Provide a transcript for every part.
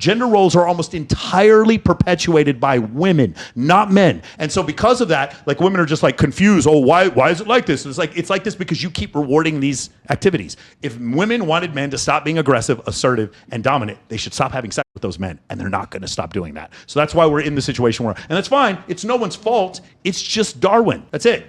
Gender roles are almost entirely perpetuated by women, not men. And so because of that, like women are just like confused. Oh, why is it like this? And it's like this because you keep rewarding these activities. If women wanted men to stop being aggressive, assertive, and dominant, they should stop having sex with those men, and they're not going to stop doing that. So that's why we're in the situation we're in. And that's fine. It's no one's fault. It's just Darwin. That's it.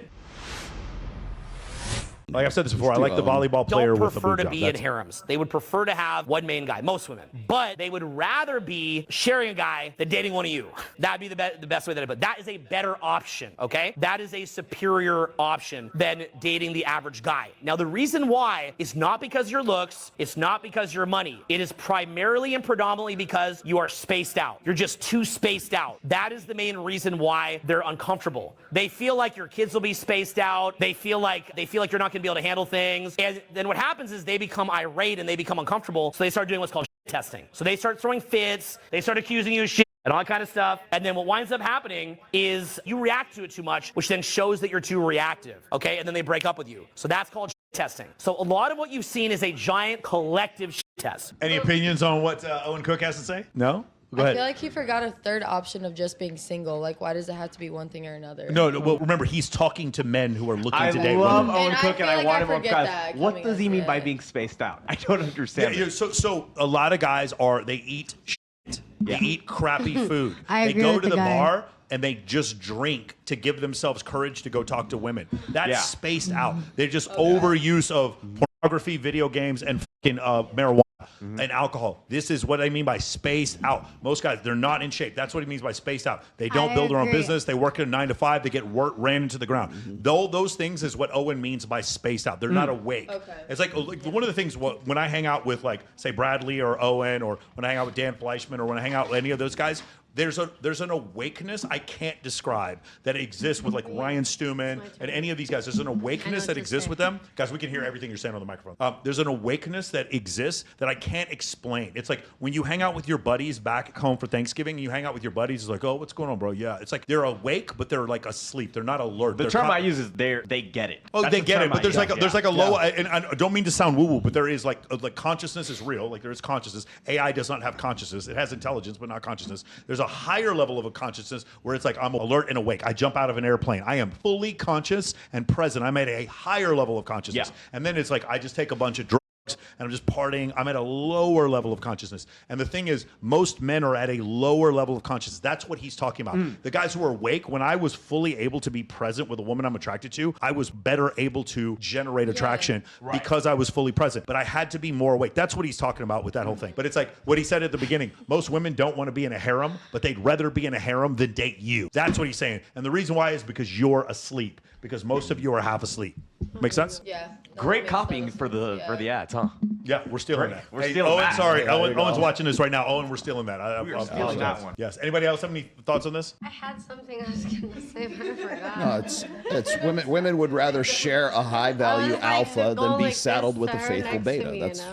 Like I've said this before, I like the volleyball player with the blue job. Don't prefer to be in harems. They would prefer to have one main guy, most women. But they would rather be sharing a guy than dating one of you. That'd be the best way that I put it. That is a better option, okay? That is a superior option than dating the average guy. Now, the reason why is not because your looks, it's not because your money. It is primarily and predominantly because you are spaced out. You're just too spaced out. That is the main reason why they're uncomfortable. They feel like your kids will be spaced out. They feel like you're not going to be able to handle things. And then what happens is they become irate and they become uncomfortable. So they start doing what's called shit testing. So they start throwing fits. They start accusing you of shit and all that kind of stuff. And then what winds up happening is you react to it too much, which then shows that you're too reactive. Okay. And then they break up with you. So that's called shit testing. So a lot of what you've seen is a giant collective shit test. Any opinions on what Owen Cook has to say? No? Go ahead. I feel like he forgot a third option of just being single. Like, why does it have to be one thing or another? No, well, remember, he's talking to men who are looking to date women. I love women. Owen Cook, and I want him on podcast. What does he mean by it. being spaced out? I don't understand. Yeah, so a lot of guys they eat shit. They eat crappy food. I they agree go with to the guy. bar and they just drink to give themselves courage to go talk to women. That's spaced out. They're just overuse of pornography, video games, and fucking marijuana. And alcohol. This is what I mean by spaced out. Most guys, they're not in shape. That's what he means by spaced out. They don't build their own business. They work at a 9 to 5. They get ran into the ground. Though those things is what Owen means by spaced out. They're not awake. Okay. It's like one of the things when I hang out with, like, say Bradley or Owen, or when I hang out with Dan Fleischman, or when I hang out with any of those guys, there's an awakeness I can't describe that exists with, like, Ryan Stewman and any of these guys. There's an awakeness that exists with them. Guys, we can hear everything you're saying on the microphone. There's an awakeness that exists that I can't explain. It's like when you hang out with your buddies back home for Thanksgiving, you hang out with your buddies, it's like, oh, what's going on, bro? Yeah. It's like they're awake, but they're like asleep. They're not alert. The term I use is they get it. Oh, they get it, but there's like a low, and I don't mean to sound woo-woo, but there is like consciousness is real. Like there is consciousness. AI does not have consciousness. It has intelligence, but not consciousness. There's a higher level of a consciousness where it's like I'm alert and awake. I jump out of an airplane. I am fully conscious and present. I'm at a higher level of consciousness. And then it's like I just take a bunch of drugs and I'm just partying. I'm at a lower level of consciousness. And the thing is, most men are at a lower level of consciousness. That's what he's talking about. The guys who are awake, when I was fully able to be present with a woman I'm attracted to, I was better able to generate attraction because I was fully present. But I had to be more awake. That's what he's talking about with that whole thing. But it's like what he said at the beginning. Most women don't want to be in a harem, but they'd rather be in a harem than date you. That's what he's saying. And the reason why is because you're asleep. Because most of you are half asleat. Make sense? Yeah. Great copying for the ads, huh? Yeah, we're stealing that. We're stealing Owen, that. sorry. Owen's watching this right now. Owen, we're stealing that. We're stealing that one. Yes. Anybody else have any thoughts on this? I had something I was going to say, but I forgot. No, it's women. Women would rather share a high-value alpha than be saddled with a faithful beta. That's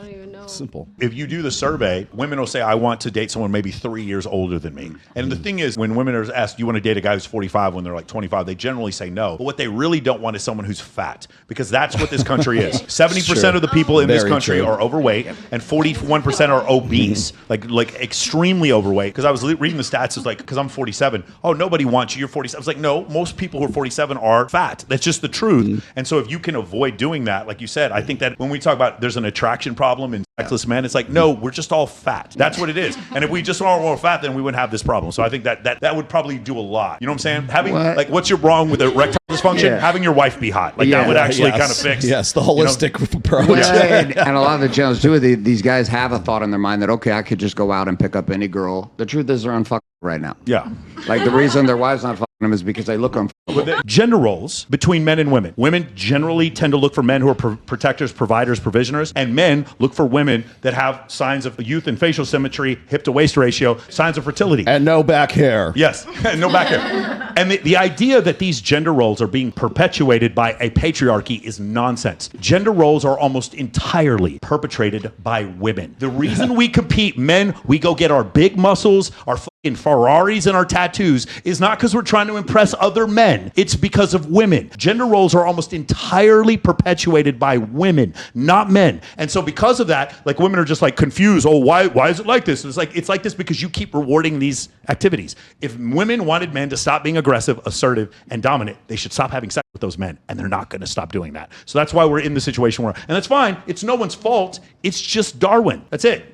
simple. If you do the survey, women will say, I want to date someone maybe 3 years older than me. And the thing is, when women are asked, do you want to date a guy who's 45 when they're like 25, they generally say no. But what they really don't want is someone who's fat, because that's what this country is. 70% of the people in this country are overweight, and 41% are obese, like extremely overweight. Because I was reading the stats, it's like, because I'm 47, oh, nobody wants you, you're 47. I was like, no, most people who are 47 are fat. That's just the truth. And so if you can avoid doing that, like you said, I think that when we talk about there's an attraction problem in sexless men, it's like, no, we're just all fat. That's what it is. And if we just all were fat, then we wouldn't have this problem. So I think that would probably do a lot. You know what I'm saying? Having like, what's your wrong with erectile dysfunction? Having your wife be hot, like that would actually kind of fix. Yes, the holistic approach. And a lot of the challenge too, these guys have a thought in their mind that, okay, I could just go out and pick up any girl. The truth is they're unfucked right now. Yeah. Like the reason their wives not fucking them is because they look unfuckable. Gender roles between men and women. Women generally tend to look for men who are protectors, providers, provisioners, and men look for women that have signs of youth and facial symmetry, hip to waist ratio, signs of fertility. And no back hair. Yes, no back hair. And the idea that these gender roles are being perpetuated by a patriarchy is nonsense. Gender roles are almost entirely perpetrated by women. The reason we compete, men, we go get our big muscles, our in Ferraris and our tattoos is not because we're trying to impress other men. It's because of women. Gender roles are almost entirely perpetuated by women, not men. And so because of that, like women are just like confused. Oh, why is it like this? And it's like this because you keep rewarding these activities. If women wanted men to stop being aggressive, assertive, and dominant, they should stop having sex with those men, and they're not going to stop doing that. So that's why we're in the situation we're in. And that's fine. It's no one's fault. It's just Darwin. That's it.